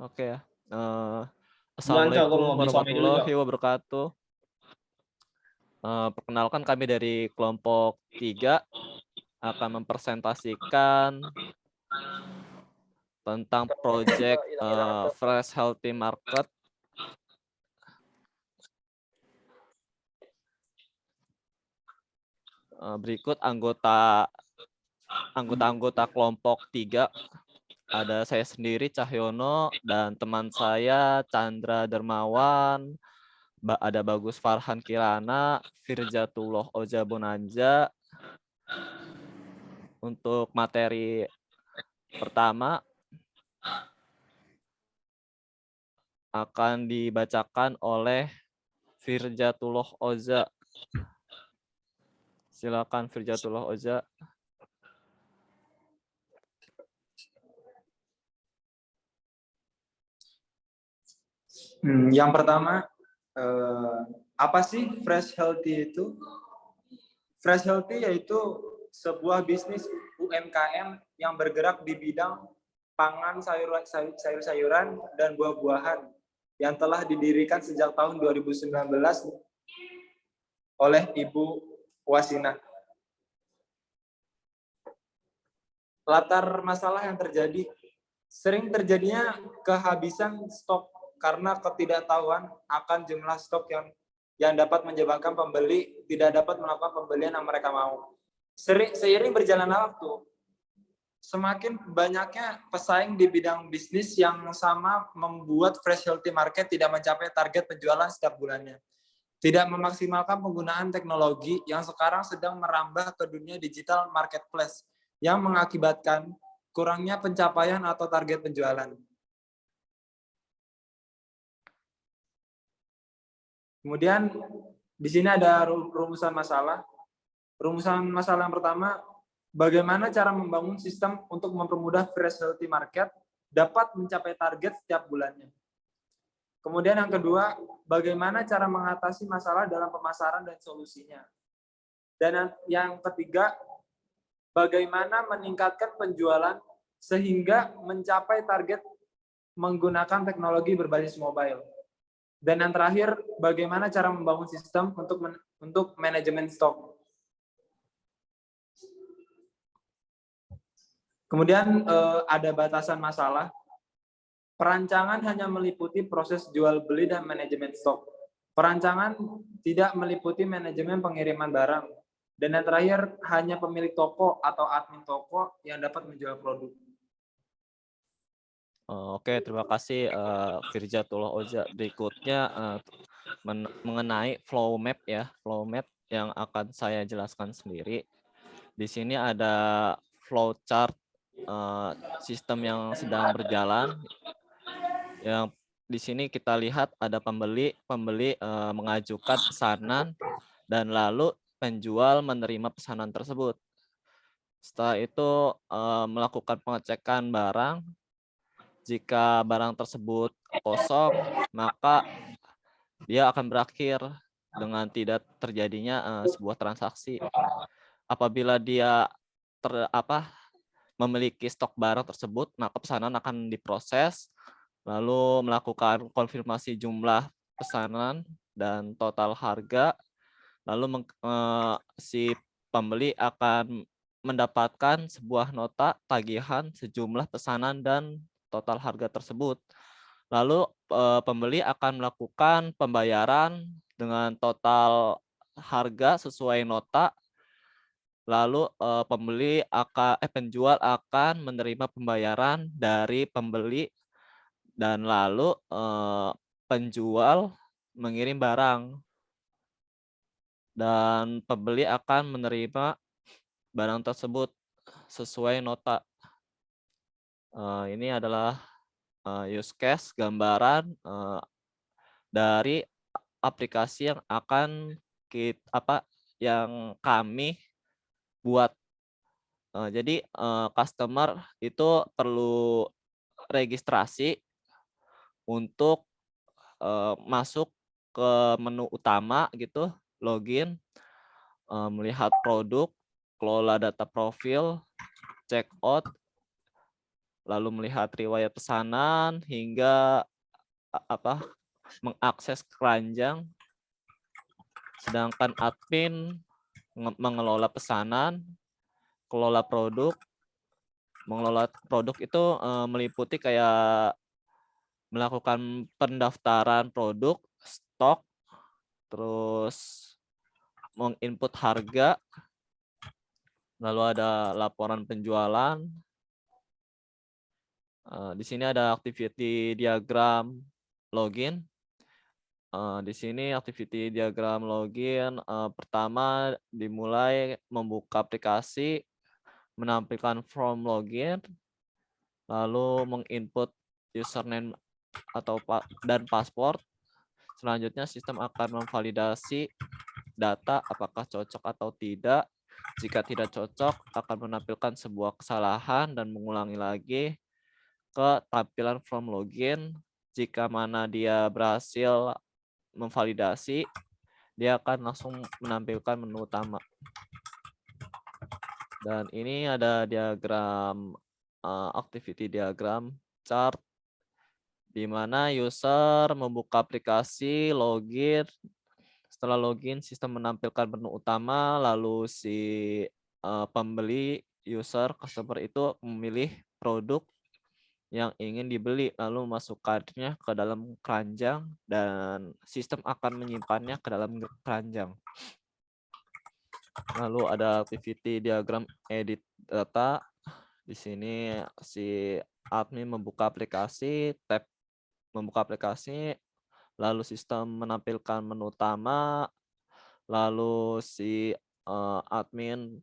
Oke ya. Duluan, Cok, Assalamualaikum gua mau beli suami dulu, Cok. warahmatullahi wabarakatuh. Perkenalkan kami dari kelompok 3 akan mempresentasikan tentang project Fresh Healthy Market. Berikut anggota kelompok 3. Ada saya sendiri Cahyono dan teman saya Chandra Dermawan, ada Bagus Farhan Kirana, Firjatullah Oja Bonanja. Untuk materi pertama akan dibacakan oleh Firjatullah Oza. Silakan Firjatullah Oza. Yang pertama, apa sih Fresh Healthy itu? Fresh Healthy yaitu sebuah bisnis UMKM yang bergerak di bidang pangan, sayur-sayuran, dan buah-buahan yang telah didirikan sejak tahun 2019 oleh Ibu Wasina. Latar masalah yang terjadi, sering terjadinya kehabisan stok karena ketidaktahuan akan jumlah stok yang dapat menyebabkan pembeli tidak dapat melakukan pembelian yang mereka mau. Seiring berjalannya waktu, semakin banyaknya pesaing di bidang bisnis yang sama membuat Fresh Healthy Market tidak mencapai target penjualan setiap bulannya. Tidak memaksimalkan penggunaan teknologi yang sekarang sedang merambah ke dunia digital marketplace yang mengakibatkan kurangnya pencapaian atau target penjualan. Kemudian di sini ada rumusan masalah. Rumusan masalah yang pertama, bagaimana cara membangun sistem untuk mempermudah Fresh Healthy Market dapat mencapai target setiap bulannya. Kemudian yang kedua, bagaimana cara mengatasi masalah dalam pemasaran dan solusinya. Dan yang ketiga, bagaimana meningkatkan penjualan sehingga mencapai target menggunakan teknologi berbasis mobile. Dan yang terakhir, bagaimana cara membangun sistem untuk manajemen stok. Kemudian ada batasan masalah. Perancangan hanya meliputi proses jual beli dan manajemen stok. Perancangan tidak meliputi manajemen pengiriman barang. Dan yang terakhir, hanya pemilik toko atau admin toko yang dapat menjual produk. Oke, terima kasih Firjatullah Oza. Berikutnya mengenai flow map ya, flow map yang akan saya jelaskan sendiri. Di sini ada flow chart sistem yang sedang berjalan. Yang di sini kita lihat ada pembeli mengajukan pesanan dan lalu penjual menerima pesanan tersebut. Setelah itu melakukan pengecekan barang. Jika barang tersebut kosong, maka dia akan berakhir dengan tidak terjadinya sebuah transaksi. Apabila dia memiliki stok barang tersebut, maka pesanan akan diproses, lalu melakukan konfirmasi jumlah pesanan dan total harga, lalu si pembeli akan mendapatkan sebuah nota tagihan sejumlah pesanan dan total harga tersebut. Lalu pembeli akan melakukan pembayaran dengan total harga sesuai nota. Lalu penjual akan menerima pembayaran dari pembeli dan lalu penjual mengirim barang dan pembeli akan menerima barang tersebut sesuai nota. Ini adalah use case gambaran dari aplikasi yang akan yang kami buat. Jadi customer itu perlu registrasi untuk masuk ke menu utama gitu, login, melihat produk, kelola data profil, check out, lalu melihat riwayat pesanan hingga mengakses keranjang, sedangkan admin mengelola pesanan, kelola produk. Mengelola produk itu meliputi kayak melakukan pendaftaran produk, stok, terus menginput harga, lalu ada laporan penjualan. Di sini ada activity diagram login. Di sini activity diagram login pertama dimulai membuka aplikasi, menampilkan form login, lalu menginput username dan password. Selanjutnya sistem akan memvalidasi data apakah cocok atau tidak. Jika tidak cocok, akan menampilkan sebuah kesalahan dan mengulangi lagi ke tampilan form login. Jika mana dia berhasil memvalidasi, dia akan langsung menampilkan menu utama. Dan ini ada diagram activity diagram chart di mana user membuka aplikasi, login. Setelah login, sistem menampilkan menu utama, lalu si pembeli, customer itu memilih produk yang ingin dibeli, lalu memasukkannya ke dalam keranjang, dan sistem akan menyimpannya ke dalam keranjang. Lalu ada activity diagram edit data. Di sini si admin membuka aplikasi, tab membuka aplikasi, lalu sistem menampilkan menu utama, lalu si admin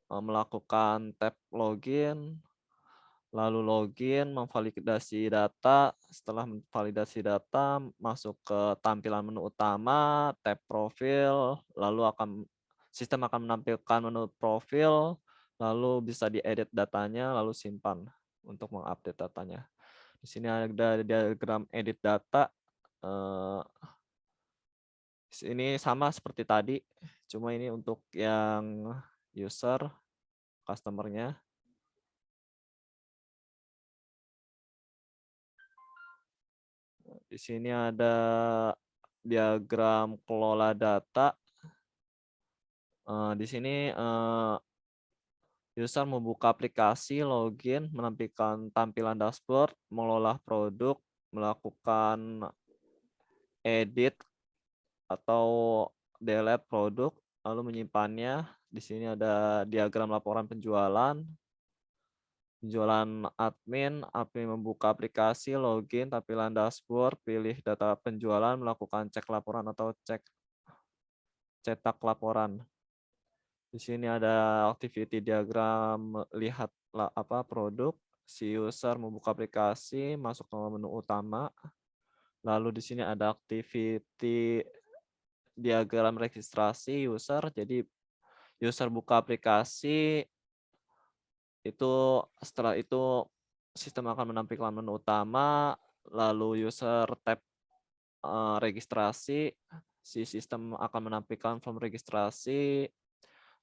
melakukan tab login, lalu login, memvalidasi data. Setelah memvalidasi data, masuk ke tampilan menu utama, tab profil, lalu sistem akan menampilkan menu profil, lalu bisa diedit datanya, lalu simpan untuk mengupdate datanya. Di sini ada diagram edit data. Ini sama seperti tadi, cuma ini untuk yang user, customer-nya. Di sini ada diagram kelola data. Di sini user membuka aplikasi, login, menampilkan tampilan dashboard, mengelola produk, melakukan edit atau delete produk, lalu menyimpannya. Di sini ada diagram laporan penjualan. Penjualan admin membuka aplikasi, login, tampilan dashboard, pilih data penjualan, melakukan cek laporan atau cetak laporan. Di sini ada activity diagram lihat produk. Si user membuka aplikasi, masuk ke menu utama. Lalu di sini ada activity diagram registrasi user. Jadi user buka aplikasi, setelah itu sistem akan menampilkan menu utama, lalu user tab registrasi, si sistem akan menampilkan form registrasi,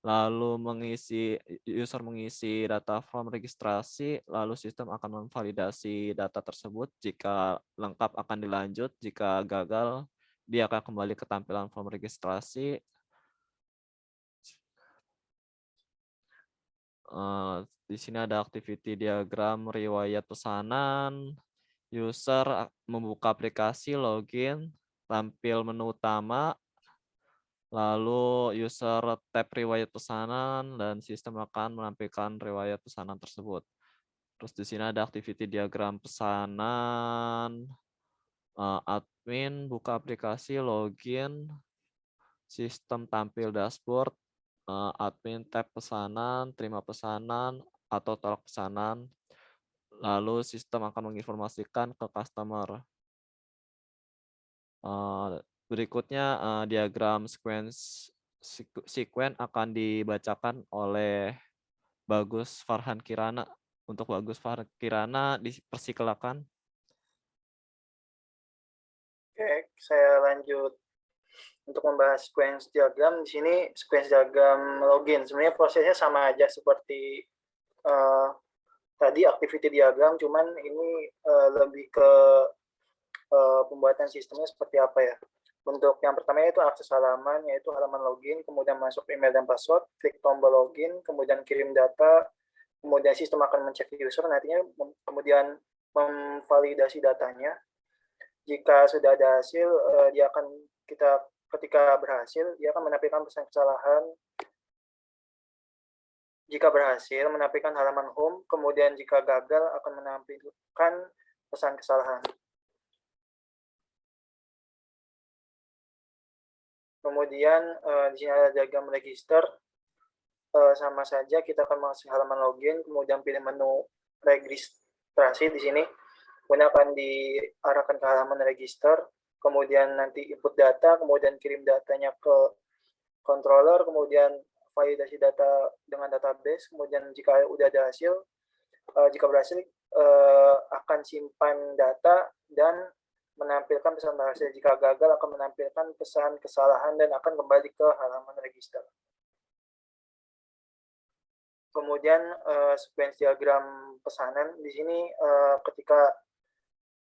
lalu user mengisi data form registrasi, lalu sistem akan memvalidasi data tersebut. Jika lengkap akan dilanjut, jika gagal dia akan kembali ke tampilan form registrasi. Di sini ada activity diagram riwayat pesanan. User membuka aplikasi, login, tampil menu utama, lalu user tab riwayat pesanan dan sistem akan menampilkan riwayat pesanan tersebut. Terus di sini ada activity diagram pesanan. Admin buka aplikasi, login, sistem tampil dashboard, admin tab pesanan, terima pesanan atau tolak pesanan, lalu sistem akan menginformasikan ke customer. Berikutnya diagram sequence akan dibacakan oleh Bagus Farhan Kirana. Untuk Bagus Farhan Kirana dipersilakan. Oke, saya lanjut. Untuk membahas sequence diagram, di sini sequence diagram login. Sebenarnya prosesnya sama aja seperti tadi activity diagram, cuman ini lebih ke pembuatan sistemnya seperti apa ya. Untuk yang pertama itu akses halaman, yaitu halaman login, kemudian masuk email dan password, klik tombol login, kemudian kirim data, kemudian sistem akan mencek user, nantinya kemudian memvalidasi datanya. Jika sudah ada hasil, dia akan ketika berhasil, dia akan menampilkan pesan kesalahan. Jika berhasil, menampilkan halaman home, kemudian jika gagal akan menampilkan pesan kesalahan. Kemudian di sini ada diagram register, sama saja kita akan masuk halaman login, kemudian pilih menu registrasi di sini, kemudian akan diarahkan ke halaman register, kemudian nanti input data, kemudian kirim datanya ke controller, kemudian validasi data dengan database, kemudian jika udah ada hasil, jika berhasil akan simpan data dan menampilkan pesan berhasil. Jika gagal akan menampilkan pesan kesalahan dan akan kembali ke halaman register. Kemudian sequence diagram pesanan di sini ketika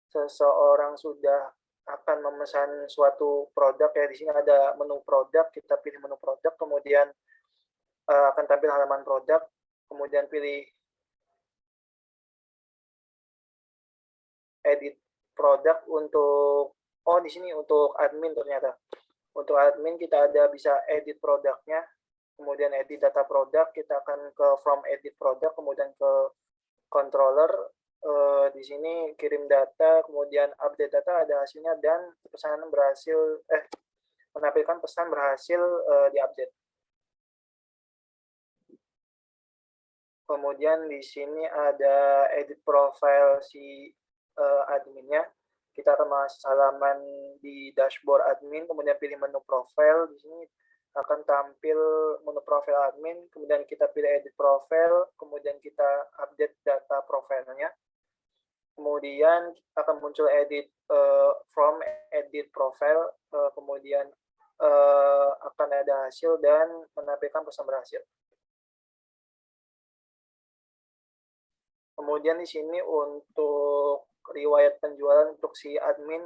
seseorang sudah akan memesan suatu produk, ya di sini ada menu produk, kita pilih menu produk, kemudian akan tampil halaman produk, kemudian pilih edit produk untuk di sini untuk admin ternyata. Untuk admin kita ada bisa edit produknya, kemudian edit data produk, kita akan ke from edit produk, kemudian ke controller, di sini kirim data, kemudian update data, ada hasilnya, dan pesanan berhasil, menampilkan pesan berhasil diupdate. Kemudian di sini ada edit profile si adminnya. Kita akan masuk halaman di dashboard admin, kemudian pilih menu profile. Di sini akan tampil menu profile admin, kemudian kita pilih edit profile, kemudian kita update data profilnya. Kemudian akan muncul edit from edit profile, kemudian akan ada hasil dan menampilkan pesan berhasil. Kemudian di sini untuk riwayat penjualan untuk si admin,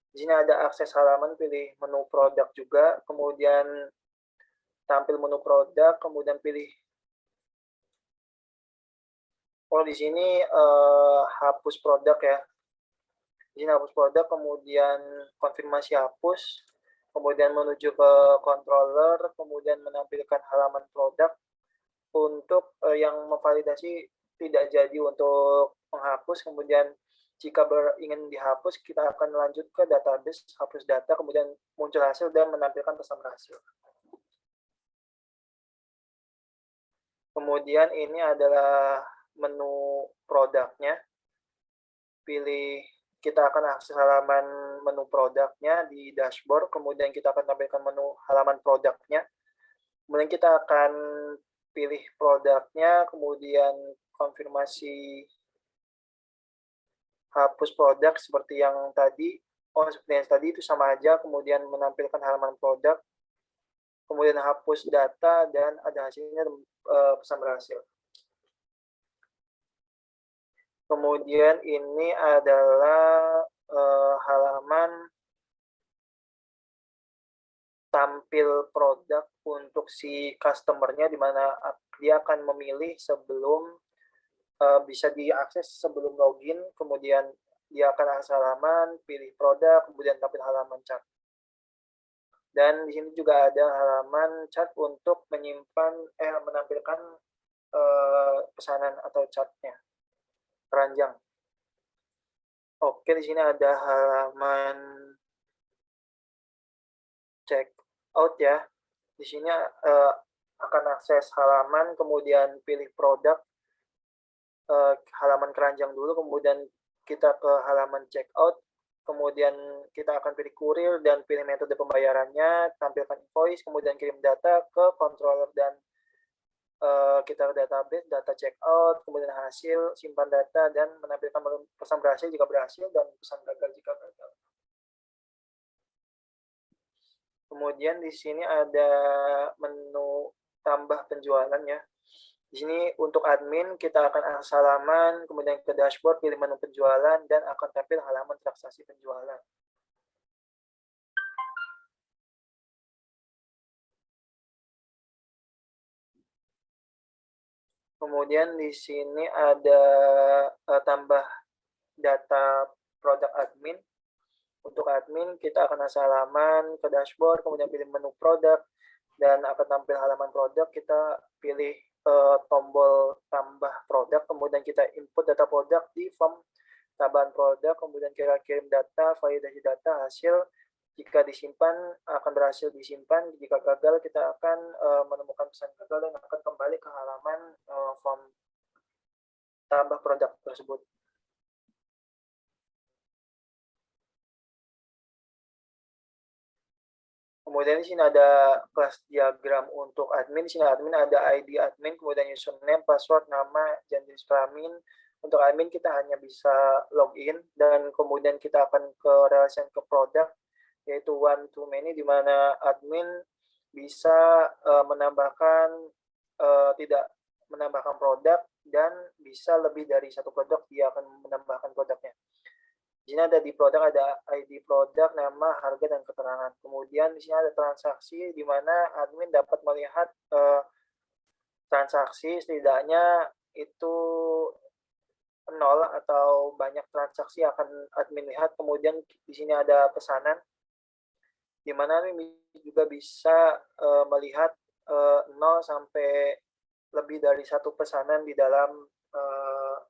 di sini ada akses halaman, pilih menu produk juga, kemudian tampil menu produk, kemudian pilih di sini hapus produk ya. Di sini hapus produk, kemudian konfirmasi hapus, kemudian menuju ke controller, kemudian menampilkan halaman produk. Untuk yang memvalidasi tidak jadi untuk menghapus, kemudian jika ingin dihapus, kita akan lanjut ke database, hapus data, kemudian muncul hasil dan menampilkan pesan berhasil. Kemudian ini adalah menu produknya. Kita akan akses halaman menu produknya di dashboard, kemudian kita akan tampilkan menu halaman produknya. Kemudian kita akan pilih produknya, kemudian konfirmasi hapus produk seperti yang tadi. Seperti yang tadi itu sama aja, kemudian menampilkan halaman produk, kemudian hapus data, dan ada hasilnya pesan berhasil. Kemudian ini adalah halaman tampil produk untuk si customer-nya, di mana dia akan memilih sebelum bisa diakses sebelum login, kemudian dia akan akses halaman, pilih produk, kemudian tampil halaman chat. Dan di sini juga ada halaman chat untuk menampilkan pesanan atau chatnya, keranjang. Oke, di sini ada halaman check out ya. Di sini akan akses halaman, kemudian pilih produk, halaman keranjang dulu, kemudian kita ke halaman check out, kemudian kita akan pilih kurir dan pilih metode pembayarannya, tampilkan invoice, kemudian kirim data ke controller dan kita ke database, data check out, kemudian hasil, simpan data, dan menampilkan pesan berhasil jika berhasil dan pesan gagal jika gagal. Kemudian di sini ada menu tambah penjualan ya. Di sini untuk admin kita akan akses halaman, kemudian ke dashboard, pilih menu penjualan, dan akan tampil halaman transaksi penjualan. Kemudian di sini ada tambah data produk admin. Untuk admin kita akan akses halaman, ke dashboard, kemudian pilih menu produk, dan akan tampil halaman produk. Kita pilih tombol tambah produk, kemudian kita input data produk di form tambahan produk, kemudian kita kirim data, validasi data, hasil. Jika disimpan akan berhasil disimpan, jika gagal kita akan menemukan pesan gagal dan akan kembali ke halaman form tambah produk tersebut. Kemudian di sini ada kelas diagram untuk admin. Di sini admin ada ID admin, kemudian username, password, nama, dan jenis kelamin. Untuk admin kita hanya bisa login, dan kemudian kita akan ke relation ke produk, yaitu one to many, di mana admin bisa tidak menambahkan produk, dan bisa lebih dari satu produk dia akan menambahkan produknya. Di sini ada di produk, ada ID produk, nama, harga, dan keterangan. Kemudian di sini ada transaksi, di mana admin dapat melihat transaksi setidaknya itu 0 atau banyak transaksi akan admin lihat. Kemudian di sini ada pesanan, di mana admin juga bisa melihat 0 sampai lebih dari satu pesanan di dalam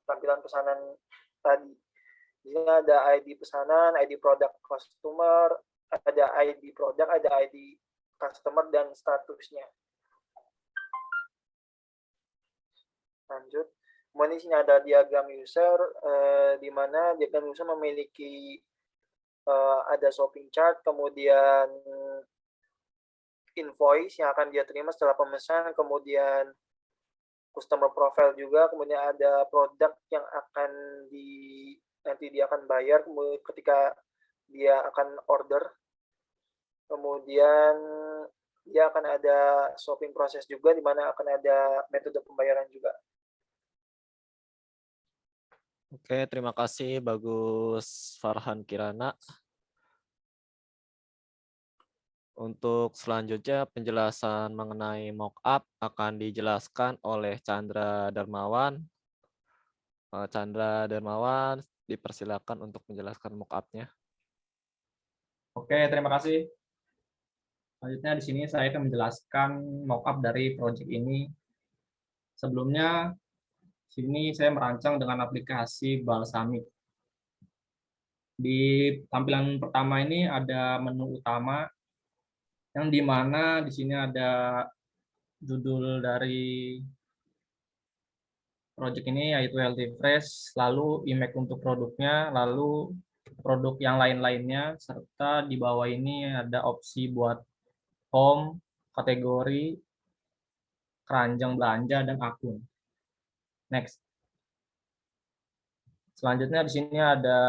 tampilan pesanan tadi. Di sini ada ID pesanan, ID produk customer, ada ID produk, ada ID customer, dan statusnya. Lanjut. Kemudian di sini ada diagram user, di mana diagram user memiliki ada shopping chart, kemudian invoice yang akan dia terima setelah pemesanan, kemudian customer profile juga, kemudian ada produk yang akan nanti dia akan bayar ketika dia akan order. Kemudian dia akan ada shopping proses juga, di mana akan ada metode pembayaran juga. Oke, terima kasih Bagus Farhan Kirana. Untuk selanjutnya penjelasan mengenai mockup akan dijelaskan oleh Chandra Darmawan. Chandra Darmawan, dipersilakan untuk menjelaskan mockupnya. Oke, terima kasih. Selanjutnya di sini saya akan menjelaskan mockup dari project ini. Sebelumnya, sini saya merancang dengan aplikasi Balsamiq. Di tampilan pertama ini ada menu utama, yang dimana di sini ada judul dari project ini yaitu Healthy Fresh, lalu image untuk produknya, lalu produk yang lain-lainnya, serta di bawah ini ada opsi buat home, kategori, keranjang belanja, dan akun. Next. Selanjutnya di sini ada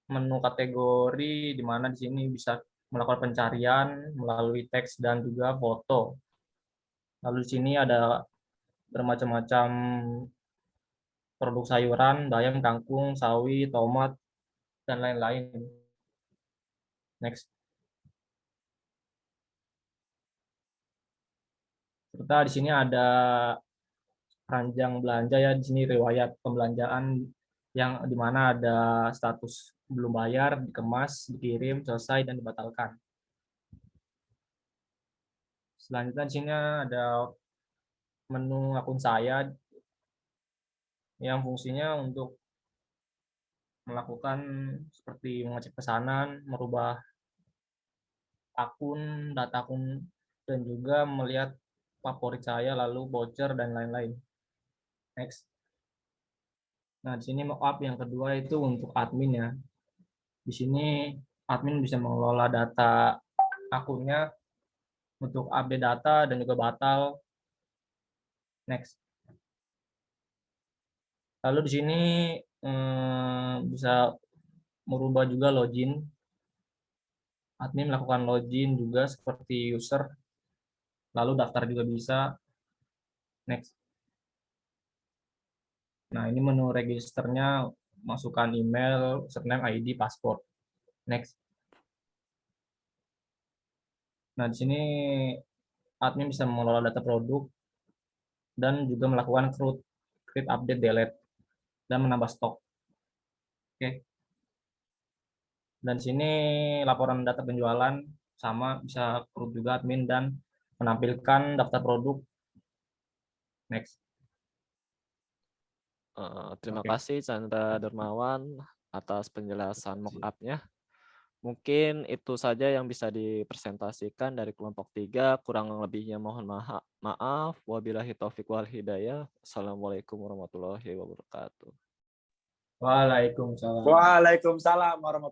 menu kategori, di mana di sini bisa melakukan pencarian melalui teks dan juga foto. Lalu di sini ada bermacam-macam produk sayuran, bayam, kangkung, sawi, tomat, dan lain-lain. Next. Serta di sini ada keranjang belanja ya, di sini riwayat pembelanjaan yang dimana ada status belum bayar, dikemas, dikirim, selesai, dan dibatalkan. Selanjutnya di sini ada menu akun saya yang fungsinya untuk melakukan seperti mengecek pesanan, merubah akun, data akun, dan juga melihat favorit saya, lalu voucher, dan lain-lain. Next. Nah, di sini mockup yang kedua itu untuk admin ya. Di sini admin bisa mengelola data akunnya untuk update data dan juga batal. Next. Lalu di sini bisa merubah juga login. Admin melakukan login juga seperti user. Lalu daftar juga bisa. Next. Nah, ini menu registernya, masukkan email, username, ID, paspor. Next. Nah, di sini admin bisa mengelola data produk dan juga melakukan create, update, delete, dan menambah stok. Oke. Dan di sini laporan data penjualan sama, bisa create juga admin dan menampilkan daftar produk. Next. Terima Oke. kasih Chandra Dermawan atas penjelasan mock-up-nya. Mungkin itu saja yang bisa dipresentasikan dari kelompok 3. Kurang lebihnya mohon maaf. Wabillahi taufiq wal hidayah. Assalamualaikum warahmatullahi wabarakatuh. Waalaikumsalam. Waalaikumsalam warahmatullahi